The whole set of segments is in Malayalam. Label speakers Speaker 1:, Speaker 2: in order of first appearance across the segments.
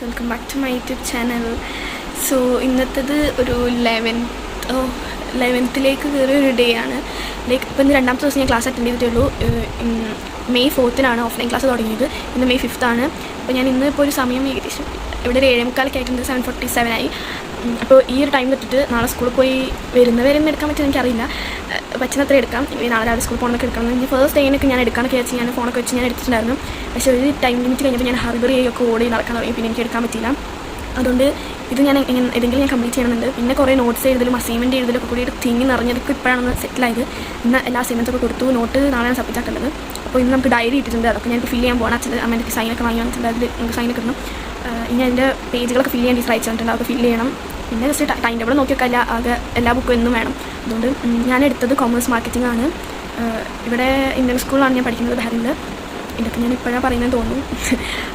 Speaker 1: Welcome back to my YouTube channel. So ഇന്നത്തേത് ഒരു 11th കയറിയ ഒരു ഡേ ആണ്. ലൈക്ക് ഇപ്പം ഇന്ന് രണ്ടാമത്തെ ദിവസം ഞാൻ ക്ലാസ് അറ്റൻഡ് ചെയ്തിട്ടുള്ളൂ. May 4th ഓഫ്ലൈൻ ക്ലാസ് തുടങ്ങിയത്. ഇന്ന് May 5th. അപ്പോൾ ഞാൻ ഇന്ന് ഇപ്പോൾ ഒരു സമയം ഏകദേശം ഇവിടെ ഒരു 7:45 ആയിട്ടുണ്ട്. 7:47 ആയി. അപ്പോൾ ഈ ഒരു ടൈം തൊട്ടിട്ട് നാളെ സ്കൂളിൽ പോയി വരുന്നവരെ എടുക്കാൻ പറ്റുമെന്ന് എനിക്കറിയില്ല. പറ്റുന്നത്ര എടുക്കാം. നാളെ രാവിലെ സ്കൂളിൽ പോകണമെന്നൊക്കെ എടുക്കണം. ഇനി ഫസ്റ്റ് ടൈമിനൊക്കെ ഞാൻ എടുക്കാനൊക്കെ വെച്ച് ഞാൻ ഫോണൊക്കെ വെച്ച് ഞാൻ എടുത്തിട്ടുണ്ടായിരുന്നു. പക്ഷേ ഒരു ടൈം ലിമിറ്റ് കഴിഞ്ഞപ്പോൾ ഞാൻ ഹർബറിയൊക്കെ ഓടി നടക്കാൻ തുടങ്ങി. പിന്നെ എനിക്ക് എടുക്കാൻ പറ്റിയില്ല. അതുകൊണ്ട് ഇത് ഞാൻ ഏതെങ്കിലും ഞാൻ കംപ്ലീറ്റ് ചെയ്യണമെന്നുണ്ട്. പിന്നെ കുറേ നോട്ട്സ് എഴുതലും അസൈൻമെൻറ്റ് എഴുതലൊക്കെ കൂടി തിങ്ങി നിറഞ്ഞതൊക്കെ ഇപ്പോഴാണ് സെറ്റിലായത്. ഇന്ന് എല്ലാ അസൈൻമെൻറ്റ്സൊക്കെ കൊടുത്തു. നോട്ട് നാളെയാണ് സബ്മിറ്റ് ആക്കേണ്ടത്. അപ്പോൾ ഇന്ന് നമുക്ക് ഡയറി ഇട്ടിട്ടുണ്ട്. അതൊക്കെ ഞാൻ ഫില്ല് ചെയ്യാൻ പോകണം. അച്ഛൻ്റെ അമ്മേൻ്റെ സൈനൊക്കെ വാങ്ങി വന്നിട്ടുണ്ട്. അതിൽ നമുക്ക് സൈനൊക്കെ ഇടണം. ഇനി അതിൻ്റെ പേജുകളൊക്കെ ഫില്ല് ചെയ്യാൻ ടീച്ചർ അയച്ചു തന്നിട്ടുണ്ട്. അതൊക്കെ ഫില്ല് ചെയ്യണം. പിന്നെ ജസ്റ്റ് ടൈം ടേബിൾ നോക്കിയൊക്കെ ആകെ എല്ലാ ബുക്കും എന്നും വേണം. അതുകൊണ്ട് ഞാൻ എടുത്തത് കൊമേഴ്സ് മാർക്കറ്റിംഗ് ആണ്. ഇവിടെ ഇന്ത്യൻ സ്കൂളിലാണ് ഞാൻ പഠിക്കുന്നത്, ബഹറിനിൽ. ഇതൊക്കെ ഞാൻ ഇപ്പോഴാണ് പറയുന്നത് തോന്നുന്നു.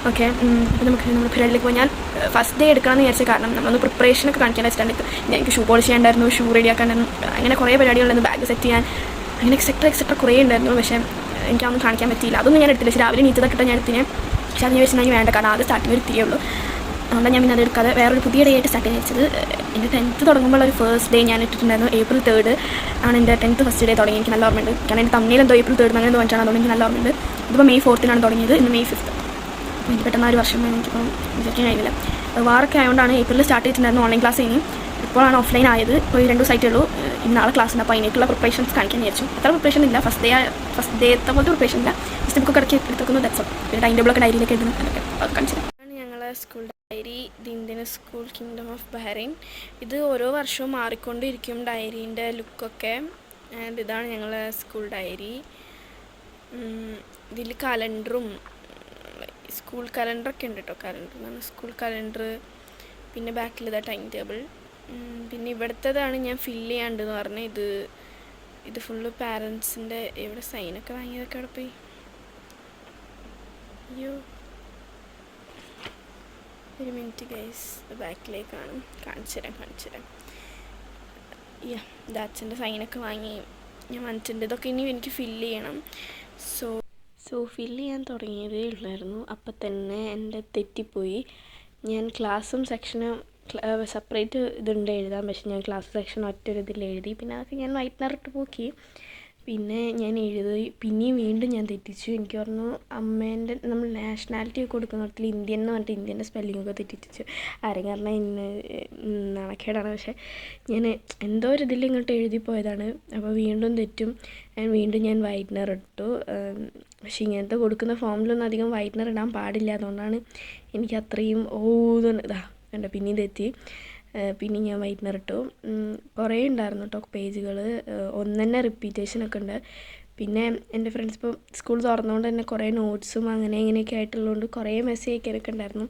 Speaker 1: ഓക്കെ, അപ്പോൾ നമുക്ക് നമ്മുടെ പരിപാടിയിലേക്ക് പോയി. ഞാൻ ഫസ്റ്റ് ഡേ എടുക്കണമെന്ന് വിചാരിച്ച കാരണം നമ്മളൊന്ന് പ്രിപ്പറേഷനൊക്കെ കാണിക്കാൻ വെച്ചിട്ടുണ്ട്. എനിക്ക് ഷൂ പോളിഷ് ചെയ്യാണ്ടായിരുന്നു, ഷൂ റെഡി ആക്കാണ്ടായിരുന്നു, അങ്ങനെ കുറേ പരിപാടികളുണ്ടായിരുന്നു. ബാഗ് സെറ്റ് ചെയ്യാൻ, അങ്ങനെ എക്സെട്ര കുറേ ഉണ്ടായിരുന്നു. പക്ഷേ എനിക്കതൊന്നും കാണിക്കാൻ പറ്റിയില്ല. അതൊന്നും ഞാൻ എടുത്തില്ല. പക്ഷേ രാവിലെ നീച്ചതൊക്കെ ഇട്ടാൽ ഞാൻ എടുത്തിനെ. പക്ഷേ അത് ഞാൻ വെച്ചിട്ടുണ്ടെങ്കിൽ വേണ്ട, കാരണം ആദ്യം സ്റ്റാർട്ടിങ് ഒരു തിരിയുള്ളൂ. അതുകൊണ്ട് ഞാൻ പിന്നെ അത് എടുക്കാതെ വേറൊരു പുതിയ ഡേ ആയിട്ട് സ്റ്റാർട്ട് ചെയ്തത്. എൻ്റെ 10th തുടങ്ങുമ്പോൾ ഒരു ഫസ്റ്റ് ഡേ ഞാൻ ഇട്ടിട്ടുണ്ടായിരുന്നു. April 3rd ആണ് എൻ്റെ 10th ഫസ്റ്റ് ഡേ തുടങ്ങി. എനിക്ക് നല്ല ഓർമ്മയുണ്ട്. കാരണം എൻ്റെ തമ്മിൽ എന്തോ April 3rd അങ്ങനെ തോന്നിച്ചാണ്. അതുകൊണ്ട് എനിക്ക് നല്ല ഓർമ്മയുണ്ട്. ഇതിപ്പോൾ May 4th തുടങ്ങിയത്. ഇന്ന് May 5th. എനിക്ക് പെട്ടെന്ന് ഒരു വർഷം എനിക്കിപ്പം വിചാരിക്കാൻ കഴിയില്ല. വാറൊക്കെ ആയതുകൊണ്ടാണ് ഏപ്രിലിൽ സ്റ്റാർട്ട് ചെയ്തിട്ടുണ്ടായിരുന്നു ഓൺലൈൻ ക്ലാസ് കഴിഞ്ഞ്. ഇപ്പോഴാണ് ഓഫ്ലൈൻ ആയത്. ഇപ്പോൾ 2 ദിവസമായിട്ടേ ഉള്ളൂ. ഇന്ന് നാളെ ക്ലാസ് ഉണ്ട്. അപ്പോൾ അതിനേക്കുള്ള പ്രിപ്പറേഷൻസ് കാണിക്കാൻ വിചാരിച്ചു. അത്ര പ്രിപ്പറേഷൻ ഇല്ല. ഫസ്റ്റ് ഡേത്തെ പോലത്തെ പ്രിപ്പറേഷൻ ഇല്ല. ജസ്റ്റ് ബുക്ക് ഇടയ്ക്ക് എടുത്തേക്കുന്നു. That's all. പിന്നെ ടൈം ടേബിളൊക്കെ ഡയറിയിലൊക്കെ എഴുതുന്നു. അതൊക്കെ അത് കാണിച്ചത്. ഞങ്ങളെ school diary, the Indian school kingdom of Bahrain. ഇത് ഓരോ വർഷവും മാറിക്കൊണ്ടിരിക്കും ഡയറീൻ്റെ ലുക്കൊക്കെ. ആൻഡ് ഇതാണ് ഞങ്ങളെ സ്കൂൾ ഡയറി. ഇതിൽ കലണ്ടറും സ്കൂൾ കലണ്ടറൊക്കെ ഉണ്ട് കേട്ടോ. Calendar school calendar. പിന്നെ ബാക്കിൽ ഇതാ ടൈം ടേബിൾ. പിന്നെ ഇവിടുത്തേതാണ് ഞാൻ ഫില്ല് ചെയ്യാണ്ടെന്ന് പറഞ്ഞത്. ഇത് ഫുള്ള് പാരൻസിൻ്റെ ഇവിടെ സൈനൊക്കെ വാങ്ങിയതൊക്കെ അവിടെ പോയി. അയ്യോ, ഒരു മിനിറ്റ് ഗൈസ്, ബാക്കിലേക്കാണ്. കാണിച്ചു തരാം. ഇത് അച്ഛൻ്റെ സൈനൊക്കെ വാങ്ങി ഞാൻ വന്നിട്ടുണ്ട്. ഇതൊക്കെ ഇനി എനിക്ക് ഫില്ല് ചെയ്യണം. സോ ഫില്ല് ചെയ്യാൻ തുടങ്ങിയതേ ഉള്ളായിരുന്നു. അപ്പം തന്നെ എൻ്റെ തെറ്റിപ്പോയി. ഞാൻ ക്ലാസ്സും സെക്ഷനും സെപ്പറേറ്റ് ഇതുണ്ട് എഴുതാൻ. പക്ഷേ ഞാൻ ക്ലാസ് സെക്ഷൻ ഒറ്റൊരു ഇതിൽ എഴുതി. പിന്നെ അതൊക്കെ ഞാൻ വൈറ്റ്നറിട്ട് പോക്കി. പിന്നെ ഞാൻ എഴുതി. പിന്നെയും വീണ്ടും ഞാൻ തെറ്റിച്ചു. എനിക്ക് പറഞ്ഞു അമ്മേൻ്റെ നമ്മൾ നാഷണാലിറ്റി ഒക്കെ കൊടുക്കുന്നിടത്തിൽ ഇന്ത്യൻ എന്ന് പറഞ്ഞിട്ട് ഇന്ത്യൻ്റെ സ്പെല്ലിങ്ങൊക്കെ തെറ്റിച്ചു. ആരെങ്കിലും പറഞ്ഞാൽ ഇന്ന് നാണക്കേടാണ്. പക്ഷേ ഞാൻ എന്തോ ഒരു ഇതിൽ ഇങ്ങോട്ട് എഴുതിപ്പോയതാണ്. അപ്പോൾ വീണ്ടും തെറ്റും. വീണ്ടും ഞാൻ വൈറ്റ്നർ ഇട്ടു. പക്ഷേ ഇങ്ങനത്തെ കൊടുക്കുന്ന ഫോമിലൊന്നും അധികം വൈറ്റ്നർ ഇടാൻ പാടില്ല. അതുകൊണ്ടാണ് എനിക്ക് അത്രയും ഇതാ കണ്ട പിന്നെയും തെറ്റി. പിന്നെ ഞാൻ വൈറ്റ്നർ ഇട്ടു. കുറേ ഉണ്ടായിരുന്നു കേട്ടോ പേജുകൾ. ഒന്നെന്നെ റിപ്പീറ്റേഷനൊക്കെ ഉണ്ട്. പിന്നെ എൻ്റെ ഫ്രണ്ട്സ് ഇപ്പോൾ സ്കൂൾ തുറന്നുകൊണ്ട് തന്നെ കുറേ നോട്ട്സും അങ്ങനെ ഇങ്ങനെയൊക്കെ ആയിട്ടുള്ളതുകൊണ്ട് കുറേ മെസ്സേജ് അയക്കാനൊക്കെ ഉണ്ടായിരുന്നു.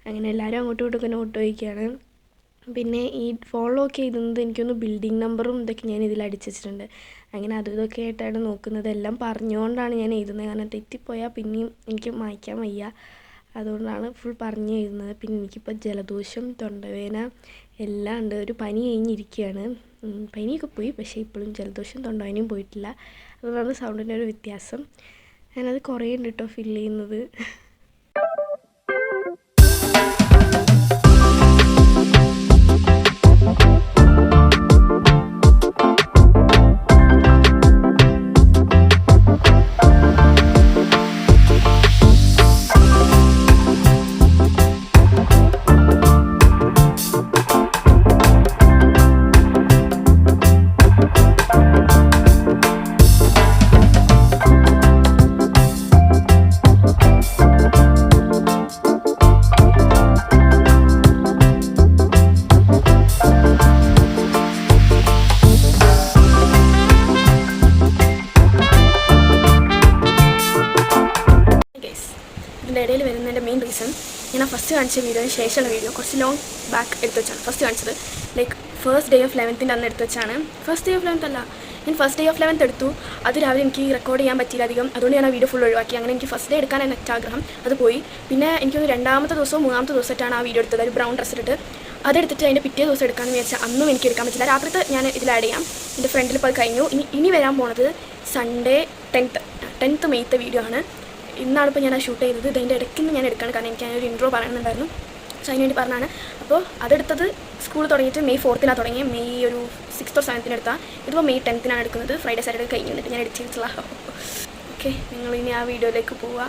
Speaker 1: അങ്ങനെ എല്ലാവരും അങ്ങോട്ടും ഇങ്ങോട്ടൊക്കെ നോട്ട് ചോദിക്കുകയാണ്. പിന്നെ ഈ ഫോളോ ഒക്കെ എഴുതുന്നത് എനിക്കൊന്ന് ബിൽഡിംഗ് നമ്പറും ഇതൊക്കെ ഞാൻ ഇതിൽ അടിച്ച് വെച്ചിട്ടുണ്ട്. അങ്ങനെ അതും ഇതൊക്കെ ആയിട്ടാണ് നോക്കുന്നത്. എല്ലാം പറഞ്ഞുകൊണ്ടാണ് ഞാൻ എഴുതുന്നത്. കാരണം തെറ്റിപ്പോയാൽ പിന്നെയും എനിക്ക് മായ്ക്കാൻ വയ്യ. അതുകൊണ്ടാണ് ഫുൾ പറഞ്ഞ് എഴുതുന്നത്. പിന്നെ എനിക്കിപ്പോൾ ജലദോഷം, തൊണ്ടവേദന എല്ലാം ഉണ്ട്. ഒരു പനി കഴിഞ്ഞിരിക്കുകയാണ്. പനിയൊക്കെ പോയി, പക്ഷേ ഇപ്പോഴും ജലദോഷം തൊണ്ടവേദനയും പോയിട്ടില്ല. അതുകൊണ്ടാണ് സൗണ്ടിൻ്റെ ഒരു വ്യത്യാസം. ഞാനത് കുറേ ഉണ്ട് കേട്ടോ ഫില്ല് ചെയ്യുന്നത്. ഇതിൻ്റെ ഇടയിൽ വരുന്നതിൻ്റെ മെയിൻ റീസൺ ഞാൻ ഫസ്റ്റ് കാണിച്ച വീഡിയോന് ശേഷമുള്ള വീഡിയോ കുറച്ച് ലോങ് ബാക്ക് എടുത്ത് വെച്ചാണ്. ഫസ്റ്റ് കാണിച്ചത് like first day of 11th അന്ന് എടുത്ത് വെച്ചാണ്. ഫസ്റ്റ് ഡേ ഓഫ് 11th അല്ല, ഞാൻ ഫസ്റ്റ് ഡേ ഓഫ് 11th എടുത്തു. അത് രാവിലെ എനിക്ക് റെക്കോർഡ് ചെയ്യാൻ പറ്റിയില്ല അധികം. അതുകൊണ്ട് ഞാൻ ആ വീഡിയോ ഫുൾ ഒഴിവാക്കി. അങ്ങനെ എനിക്ക് ഫസ്റ്റ് ഡേ എടുക്കാൻ എനിക്ക് ആഗ്രഹം, അത് പോയി. പിന്നെ എനിക്കൊന്ന് 2ാമത്തെ ദിവസവും 3ാമത്തെ ദിവസമായിട്ടാണ് ആ വീഡിയോ എടുത്തത്. ഒരു ബ്രൗൺ ഡ്രസ്സ് ഇട്ടിട്ട് അതെടുത്തിട്ട് അതിൻ്റെ പിറ്റേ ദിവസം എടുക്കാമെന്ന് വിചാരിച്ചാൽ അന്നും എനിക്ക് എടുക്കാൻ പറ്റില്ല. രാത്രിത്തെ ഞാൻ ഇതിൽ ആഡ് ചെയ്യാം. എൻ്റെ ഫ്രണ്ടിൽ ഇപ്പോൾ അത് കഴിഞ്ഞു. ഇനി വരാൻ പോണത് സൺഡേ 10th May വീഡിയോ ആണ്. ഇന്നാണ് ഇപ്പോൾ ഞാൻ ഷൂട്ട് ചെയ്തത്. ഇതിൻ്റെ ഇടയ്ക്ക് ഞാൻ എടുക്കണം, കാരണം എനിക്ക് അതിനൊരു ഇൻട്രോ പറയണമെന്നുണ്ടായിരുന്നു. സോ അതിന് വേണ്ടി പറഞ്ഞാണ്. അപ്പോൾ അതെടുത്തത് സ്കൂൾ തുടങ്ങിയിട്ട് May 4th തുടങ്ങിയത്. May ഒരു 6th or 7th എടുത്താൽ ഇതിപ്പോൾ May 10th എടുക്കുന്നത്. ഫ്രൈഡേ സാറ്റർഡേ കഴിഞ്ഞ് വന്നിട്ട് ഞാൻ എഡിറ്റ് ചെയ്തിട്ടുള്ള. ഓക്കെ, നിങ്ങളിനി ആ വീഡിയോയിലേക്ക് പോവുക.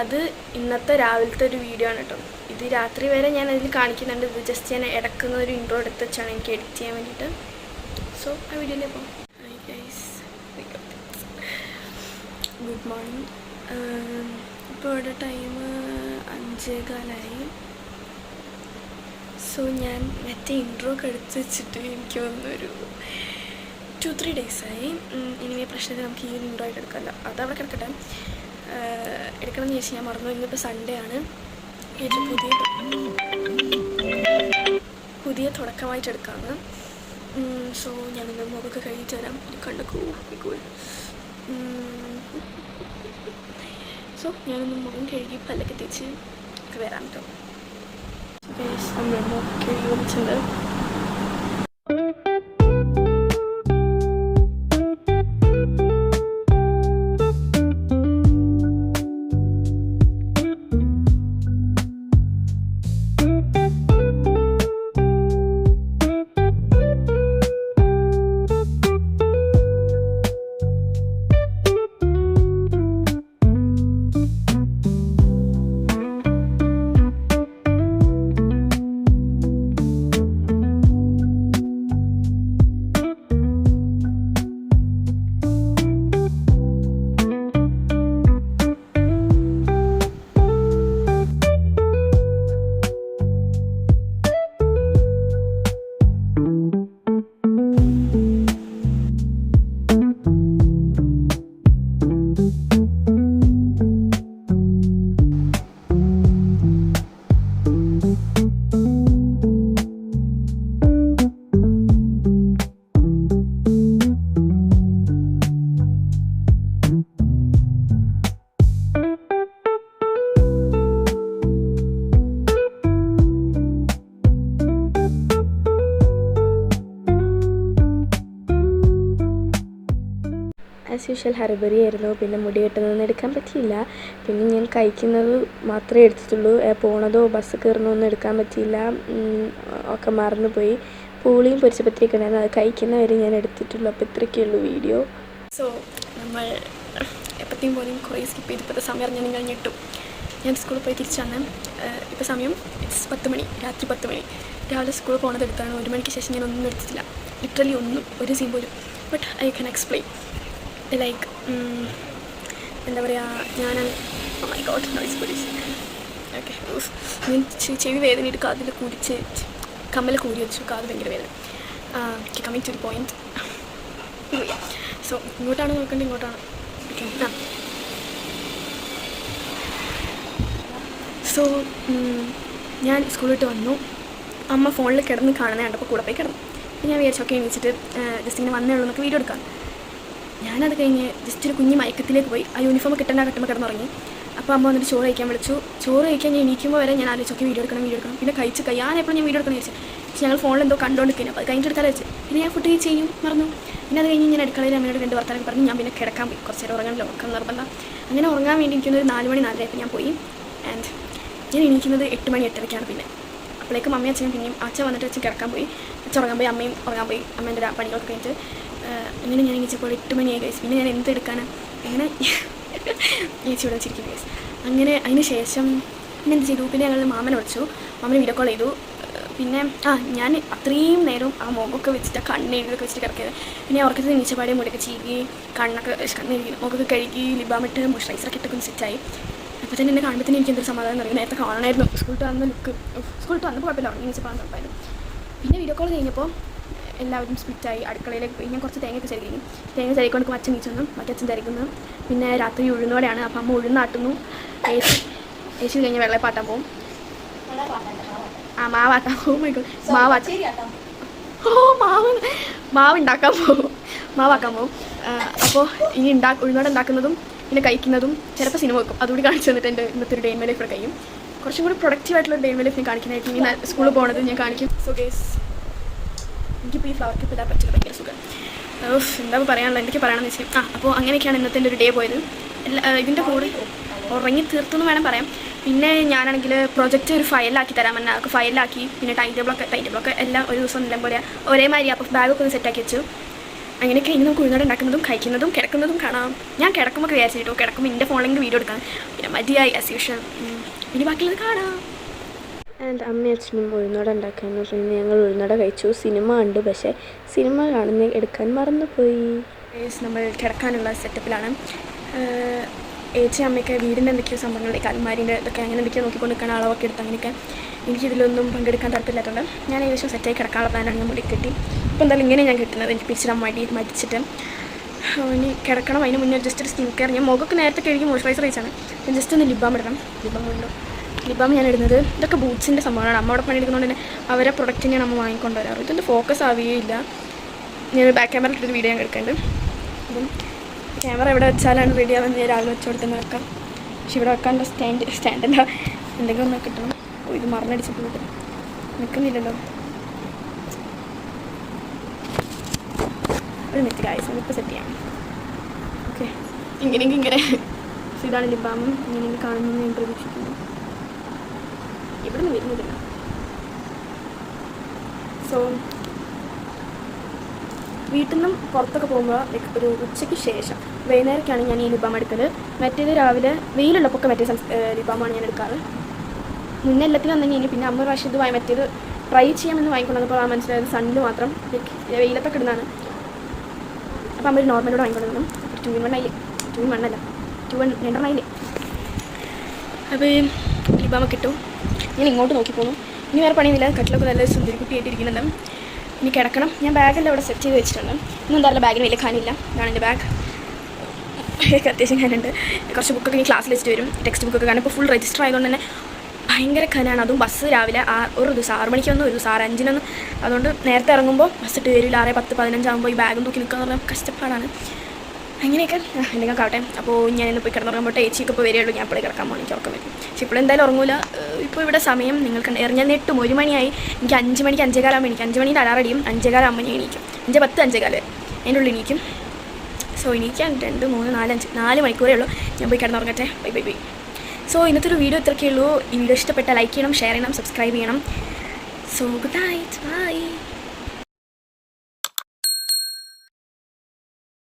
Speaker 1: അത് ഇന്നത്തെ രാവിലത്തെ ഒരു വീഡിയോ ആണ് കേട്ടോ. ഇത് രാത്രി വരെ ഞാൻ അതിൽ കാണിക്കുന്നുണ്ട്. ഇത് ജസ്റ്റ് ഞാൻ ഇടക്കുന്ന ഒരു ഇൻട്രോ എടുത്ത് വെച്ചാണ് എനിക്ക് എഡിറ്റ് ചെയ്യാൻ വേണ്ടിയിട്ട്. സോ ആ വീഡിയോയിലേക്ക് പോകാം. Hi guys, good morning. ഇപ്പോൾ ഇവിടെ ടൈം 5:15. സോ ഞാൻ മറ്റേ ഇൻട്രോ ഒക്കെ എടുത്ത് വെച്ചിട്ട് എനിക്ക് വന്നൊരു 2-3 ഡേയ്സായി. ഇനി പ്രശ്നത്തിൽ നമുക്ക് ഈ ഒരു ഇൻട്രോ ആയിട്ട് എടുക്കാമല്ല, അതവിടെ കിടക്കട്ടെ. എടുക്കണമെന്ന് ചോദിച്ചാൽ ഞാൻ മറന്നു. ഇന്നിപ്പോൾ സൺഡേ ആണ്. ഏറ്റവും പുതിയ തുടക്കമായിട്ട് എടുക്കാമെന്ന്. സോ ഞാനിന്ന് മുഖമൊക്കെ കഴിച്ച് തരാം. കണ്ടു സോ ഞാനൊന്ന് മുഖം കഴുകി പല്ലൊക്കെ തേച്ച് ഒക്കെ വരാം കേട്ടോ. നമ്മൾ മുഖം കഴുകി വന്നിട്ടുണ്ട്. ആസ് യൂഷ്വൽ ഹറിബറി ആയിരുന്നു. പിന്നെ മുടി കെട്ടുന്നതൊന്നും എടുക്കാൻ പറ്റിയില്ല. പിന്നെ ഞാൻ കഴിക്കുന്നത് മാത്രമേ എടുത്തിട്ടുള്ളൂ. പോണതോ ബസ് കയറുന്നതൊന്നും എടുക്കാൻ പറ്റിയില്ല. ഒക്കെ മറന്നുപോയി. പൂളിയും പൊരിച്ചപ്പത്തിരിയൊക്കെ ഉണ്ടായിരുന്നു. അത് കഴിക്കുന്നവരെ ഞാൻ എടുത്തിട്ടുള്ളൂ. അപ്പോൾ ഇത്രയൊക്കെയുള്ളൂ വീഡിയോ. സോ നമ്മൾ എപ്പോഴത്തേക്കും പോലും കുറേ സ്കിപ്പ് ചെയ്ത് ഇപ്പോഴത്തെ സമയം അറിഞ്ഞാൽ നിങ്ങൾ ഞെട്ടും. ഞാൻ സ്കൂളിൽ പോയി തിരിച്ചു വന്ന് ഇപ്പോൾ സമയം 10 മണി, രാത്രി 10 മണി. രാവിലെ സ്കൂളിൽ പോകുന്നത് എടുത്താണ്. 1 മണിക്ക് ശേഷം ഞാൻ ഒന്നും എടുത്തിട്ടില്ല. ലിറ്ററലി ഒന്നും, ഒരു സീൻ പോലും. But I can explain. Like എന്താ പറയുക, ഞാൻ my God noise pollution. Okay, ഞാൻ ചെവി വേദനയിട്ട് കാതിൽ കുരിച്ച് കമ്മൽ കൂരി വെച്ചു. കാത് ഭയങ്കര വേദന. Coming to the point. So ഇങ്ങോട്ടാണ് നോക്കേണ്ടത്, ഇങ്ങോട്ടാണ്. ഓക്കെ, സോ ഞാൻ സ്കൂളിൽ വിട്ട് വന്നു. അമ്മ ഫോണിൽ കിടന്ന് കാണുന്നത് കണ്ടപ്പോൾ കൂടെ പോയി കിടന്നു. അപ്പോൾ ഞാൻ വിചാരിച്ചൊക്കെ എണീച്ചിട്ട് ജസ്റ്റ് ഇങ്ങനെ വന്നേ ഉള്ളൂ എന്നൊക്കെ വീഡിയോ എടുക്കാം. ഞാനത് കഴിഞ്ഞ് ജസ്റ്റ് ഒരു കുഞ്ഞ് മയക്കത്തിലേക്ക് പോയി. ആ യൂണിഫോം കിട്ടുമ്പോൾ കിടന്നുറങ്ങി. അപ്പോൾ അമ്മ വന്നിട്ട് ചോറ് കഴിക്കാൻ വിളിച്ചു. ചോറ് കഴിക്കാൻ ഞാൻ എണീക്കുമ്പോൾ വരെ ഞാൻ ആലോചിച്ചൊക്കെ വീഡിയോ എടുക്കണം. പിന്നെ കഴിച്ച് ഞാനെപ്പോഴും ഞാൻ വീഡിയോ എടുക്കണം വിചാരിച്ചു. പക്ഷേ ഞങ്ങൾ ഫോണിൽ എന്തോ കണ്ടുകൊണ്ടിരിക്കുന്നു. അപ്പോൾ അത് കഴിഞ്ഞിട്ട് എടുക്കാൻ വെച്ച് പിന്നെ ഞാൻ ഫുഡ് ചെയ്യും മറന്നു. പിന്നെ അത് കഴിഞ്ഞ് ഞാൻ അടുക്കളയിൽ അമ്മയോട് 2 വർത്തമാനം പറഞ്ഞ് ഞാൻ പിന്നെ കിടക്കാൻ പോയി. കുറച്ച് നേരം ഉറങ്ങാനല്ലോ, ഉറക്കം നിർബന്ധം. അങ്ങനെ ഉറങ്ങാൻ വേണ്ടി എനിക്കൊരു 4 മണി 4:30 ഞാൻ പോയി. ആൻഡ് ഞാൻ എണീക്കുന്നത് 8 മണി 8:30 പിന്നെ. അപ്പോഴേക്കും അമ്മയും അച്ഛനും പിന്നെയും അച്ഛൻ വന്നിട്ട് അച്ഛൻ കിടക്കാൻ പോയി. അച്ഛൻ ഉറങ്ങാൻ പോയി. അമ്മയും ഉറങ്ങാൻ പോയി. അമ്മേൻ്റെ പണികളൊക്കെ കഴിഞ്ഞിട്ട് അങ്ങനെ ഞാൻ എണീച്ചപ്പോൾ 8 മണിയായി ഗൈസ്. പിന്നെ ഞാൻ എന്തെടുക്കാനാണ് അങ്ങനെ ചേച്ചി ഇവിടെ വെച്ചിരിക്കും ഗൈസ്. അങ്ങനെ അതിന് ശേഷം പിന്നെ എന്ത് ചെയ്തു, പിന്നെ ഞങ്ങൾ മാമനെ വിളിച്ചു. മാമനെ വീഡിയോ കോൾ ചെയ്തു. പിന്നെ ഞാൻ അത്രയും നേരം ആ മുഖമൊക്കെ വെച്ചിട്ട് കണ്ണെഴുതൊക്കെ വെച്ചിട്ട് കിടക്കിയത്. പിന്നെ ഉറക്കത്തിൽ എണീച്ചപാടെ മുടിയൊക്കെ ചീകി കണ്ണെഴുതി മുഖമൊക്കെ കഴുകി ലിബാമിട്ട് മോയ്സ്ചറൈസറൊക്കെ ഇട്ടൊക്കെ സെറ്റായി. അപ്പോൾ തന്നെ എന്നെ കാണുമ്പോൾ തന്നെ എനിക്ക് എന്തൊരു സമാധാനം അറിയാം. നേരത്തെ കാണണമായിരുന്നു സ്കൂളിൽ വന്ന ലുക്ക്. സ്കൂളിൽ വന്നപ്പോൾ കുഴപ്പമില്ല, ഉറങ്ങി വെച്ചപ്പോൾ കുഴപ്പമായിരുന്നു. പിന്നെ വീഡിയോ കോൾ കഴിഞ്ഞപ്പോൾ എല്ലാവരും സ്പ്ലിറ്റായി. അടുക്കളയിലേക്ക് പോയി. ഞാൻ കുറച്ച് തേങ്ങയൊക്കെ ചെറിയും. തേങ്ങ ചെറിക്കൊണ്ട് അച്ഛൻ നീച്ചൊന്നും മറ്റേ അച്ഛൻ ചരിക്കുന്നു. പിന്നെ രാത്രി ഉഴുന്നോടെയാണ്. അപ്പം അമ്മ ഉഴുന്നാട്ടുന്നു. ഏച്ചി കഴിഞ്ഞ് വെള്ളപ്പാട്ടാൻ പോകും. മാവാട്ടാൻ പോകും. മാവ് ഉണ്ടാക്കാൻ പോകും. മാവാക്കാൻ പോകും. അപ്പോൾ ഇനി ഉഴുന്നോടെ ഉണ്ടാക്കുന്നതും പിന്നെ കഴിക്കുന്നതും ചിലപ്പോൾ സിനിമ വെക്കും. അതുകൂടി കാണിച്ചു തന്നിട്ട് എൻ്റെ ഇന്നത്തെ ഒരു ഡേ ഇൻ മൈ ലൈഫ് കഴിയും. കുറച്ചും കൂടി പ്രൊഡക്റ്റീവായിട്ടുള്ള ഡേ ഇൻ മൈ ലൈഫ് ഞാൻ കാണിക്കാനായിട്ട് ഇനി സ്കൂളിൽ പോകുന്നത് ഞാൻ കാണിക്കും. സോ ഗൈസ്, എനിക്കിപ്പോൾ ഈ ഫ്ലവർ ക്ലിപ്പ് ഇടാൻ പറ്റില്ല, ഭയങ്കര സുഖം. എന്താ പറയാനുള്ളത്, എന്തൊക്കെ പറയണമെന്ന് വെച്ചാൽ അപ്പോൾ അങ്ങനെയൊക്കെയാണ് ഇന്നത്തെ എൻ്റെ ഒരു ഡേ പോയത്. ഇതിൻ്റെ കൂടെ ഉറങ്ങി തീർത്തെന്ന് വേണം പറയാം. പിന്നെ ഞാനാണെങ്കിൽ പ്രൊജക്റ്റ് ഒരു ഫയലാക്കി തരാൻ പറഞ്ഞാൽ അതൊക്കെ ഫയലാക്കി. പിന്നെ ടൈം ടേബിളൊക്കെ എല്ലാം ഒരു ദിവസം എല്ലാം പോലെ ഒരേമാതിരി. അപ്പോൾ ബാഗൊക്കെ ഒന്ന് സെറ്റാക്കി വെച്ചു. അങ്ങനെയൊക്കെ ഇനി നമുക്ക് ഉഴുന്നോടെ ഉണ്ടാക്കുന്നതും കഴിക്കുന്നതും കിടക്കുന്നതും കാണാം. ഞാൻ കിടക്കുമ്പോൾ വിചാരിച്ചു കേട്ടോ, കിടക്കുമ്പോൾ എൻ്റെ ഫോണിൽ വീഡിയോ എടുക്കാം. പിന്നെ മതിയായി ആസ് യൂഷ്വൽ. ഇനി ബാക്കിയുള്ളത് കാണാം.
Speaker 2: ആൻഡ് അമ്മയും അച്ഛനും ഉഴുന്നോടെ ഉണ്ടാക്കാമെന്ന് പറഞ്ഞാൽ ഞങ്ങൾ ഉഴുന്നോടെ കഴിച്ചു. സിനിമ ഉണ്ട്, പക്ഷേ സിനിമ കാണുന്ന എടുക്കാൻ മറന്നുപോയി.
Speaker 1: നമ്മൾ കിടക്കാനുള്ള സെറ്റപ്പിലാണ്. ഏച്ചി അമ്മയൊക്കെ വീടിൻ്റെ എന്തൊക്കെയോ സംഭവങ്ങളിലേക്ക് അൽമാരിൻ്റെ ഇതൊക്കെ അങ്ങനെ എന്തൊക്കെയോ നോക്കിക്കൊണ്ട് നിൽക്കാൻ അളവൊക്കെ എടുത്ത്. അങ്ങനെയൊക്കെ എനിക്കിതിലൊന്നും പങ്കെടുക്കാൻ താല്പര്യമില്ലാത്തതുകൊണ്ട് ഞാൻ ഏകദേശം സെറ്റായി കിടക്കാനുള്ള പ്ലാനാണ് ഞാൻ മുടി കെട്ടി. ഇപ്പോൾ എന്തായാലും ഇങ്ങനെ ഞാൻ കിട്ടുന്നത് എനിക്ക് പിടിച്ചിടാൻ വേണ്ടി മടിച്ചിട്ട് ഇനി കിടക്കണം. അതിന് മുന്നേ ജസ്റ്റ് ഒരു സ്കിൻ കെയർ. ഞാൻ മുഖമൊക്കെ നേരത്തെ കഴുകി മോയ്സ്ചറൈസർ വെച്ചാണ്. ഞാൻ ജസ്റ്റ് ഒന്ന് ലിബാം ഇടണം. ലിബാം ഞാൻ ഇടുന്നത് ഇതൊക്കെ ബൂട്ട്സിൻ്റെ സംഭവമാണ്. അമ്മ അവിടെ പണിയെടുക്കുന്നതുകൊണ്ട് തന്നെ അവരെ പ്രൊഡക്റ്റ് ഞാൻ അമ്മ വാങ്ങിക്കൊണ്ട് വരാറ്. ഇതൊന്നും ഫോക്കസ് ആവുകയില്ല. ഞാൻ ബാക്ക് ക്യാമറ ഇട്ടൊരു വീഡിയോ ഞാൻ എടുക്കുന്നുണ്ട്. അപ്പം ക്യാമറ എവിടെ വെച്ചാലാണ് റെഡി ആവാൻ ഞാൻ രാവിലെ വെച്ച് കൊടുത്ത് വെക്കാം. പക്ഷെ ഇവിടെ വെക്കാനുള്ള സ്റ്റാൻഡല്ല എന്തെങ്കിലും ഒന്ന് കിട്ടണം. ഓ ഇത് മറന്നടിച്ചിട്ട് കിട്ടും നിൽക്കുന്നില്ലല്ലോ. ഒരു മിനിറ്റ് ഗായ്സ്, ഇപ്പോൾ സെറ്റ് ചെയ്യാം. ഓക്കെ, ഇങ്ങനെ ഇതാണ് ലിബാമും. ഇങ്ങനെ കാണുമെന്ന് ഞാൻ പ്രതീക്ഷിക്കുന്നു. ഇവിടെ നിന്ന് വരുന്നില്ല. സോ വീട്ടിൽ നിന്നും പുറത്തൊക്കെ പോകുമ്പോൾ ഒരു ഉച്ചയ്ക്ക് ശേഷം വൈകുന്നേരമൊക്കെയാണ് ഞാൻ ഈ ലിബാം എടുക്കൽ. മറ്റേത് രാവിലെ വെയിലുള്ളപ്പോൾ മറ്റേ ലിബാമാണ് ഞാൻ എടുക്കാറ്. മുന്നേ എല്ലാത്തിനും വന്നെങ്കിൽ പിന്നെ അമ്മ പ്രാവശ്യം ഇത് മറ്റേത് ട്രൈ ചെയ്യാമെന്ന് വാങ്ങിക്കൊണ്ടപ്പോൾ ആ മനസ്സിലായത് സണ്ണിൽ മാത്രം വെയിലത്തൊക്കെ ഇടുന്നതാണ്. അപ്പോൾ അമ്മ ഒരു നോർമലോട് വാങ്ങിക്കൊണ്ടിരുന്നു. 2-in-1 ആയില്ലേ, 2-in-1 അല്ല 2-in-2 ആയില്ലേ. അപ്പോൾ ലിബാമൊക്കെ ഇട്ടു. ഞാൻ ഇങ്ങോട്ട് നോക്കി പോകുന്നു. ഇനി വേറെ പണിയൊന്നുമില്ല. കട്ടിലൊക്കെ നല്ല സുന്ദരിക്കുട്ടിയായിട്ടിരിക്കുന്നുണ്ട്. ഇനി കിടക്കണം. ഞാൻ ബാഗെല്ലാം ഇവിടെ സെറ്റ് ചെയ്ത് വെച്ചിട്ടുണ്ട്. ഇന്നും എന്തായാലും ബാഗിന് വലിയ ഖാനില്ല. ഇതാണ് എൻ്റെ ബാഗ്. അത്യാവശ്യം ഖാനുണ്ട്. കുറച്ച് ബുക്കൊക്കെ ഇനി ക്ലാസ്സിൽ വെച്ചിട്ട് വരും, ടെക്സ്റ്റ് ബുക്കൊക്കെ. കാരണം ഇപ്പോൾ ഫുൾ രജിസ്റ്റർ ആയതുകൊണ്ട് തന്നെ ഭയങ്കര ഖനാണ്. അതും ബസ് രാവിലെ ഒരു ദിവസം 6 മണിക്കൊന്നും, ഒരു ദിവസം 6:05 അതുകൊണ്ട് നേരത്തെ ഇറങ്ങുമ്പോൾ ബസ് ഇട്ട് വരില്ല. 6:10-15 ആകുമ്പോൾ ഈ ബാഗും തൂക്കി നിൽക്കുക എന്ന് പറഞ്ഞാൽ കഷ്ടപ്പാടാണ്. അങ്ങനെയൊക്കെ എന്തെങ്കിലും ആവട്ടെ. അപ്പോൾ ഞാൻ ഇന്ന് പോയി കിടന്നുറങ്ങുമ്പോൾ ഏച്ചിയൊക്കെ ഇപ്പോൾ വരികയുള്ളൂ. ഞാൻ ഇപ്പോൾ കിടക്കാൻ പോകണം. എനിക്ക് ഉറക്കം വരും. പക്ഷേ ഇപ്പോൾ എന്തായാലും ഉറങ്ങൂല. ഇപ്പോൾ ഇവിടെ സമയം നിങ്ങൾക്ക് എറിഞ്ഞാൽ 1 മണിയായി. എനിക്ക് 5 മണിക്ക് 5:15 ആകുമ്പോൾ എനിക്ക് 5 മണിയിൽ അലാറം അടിയും. 5:15 ആകുമ്പോൾ ഞാൻ എണീക്കും. 5:10 5:15 അതിൻ്റെ ഉള്ളിൽ എണീക്കും. സോ എണീക്കാൻ 2 3 4 5 4 മണിക്കൂറേ ഉള്ളൂ. ഞാൻ പോയി കിടന്നുറങ്ങട്ടെ. ബൈ. സോ ഇന്നത്തെ ഒരു വീഡിയോ ഇത്രയൊക്കെ ഉള്ളൂ. ഈ വീഡിയോ ഇഷ്ടപ്പെട്ടാൽ ലൈക്ക് ചെയ്യണം, ഷെയർ ചെയ്യണം, സബ്സ്ക്രൈബ് ചെയ്യണം. So good night, by.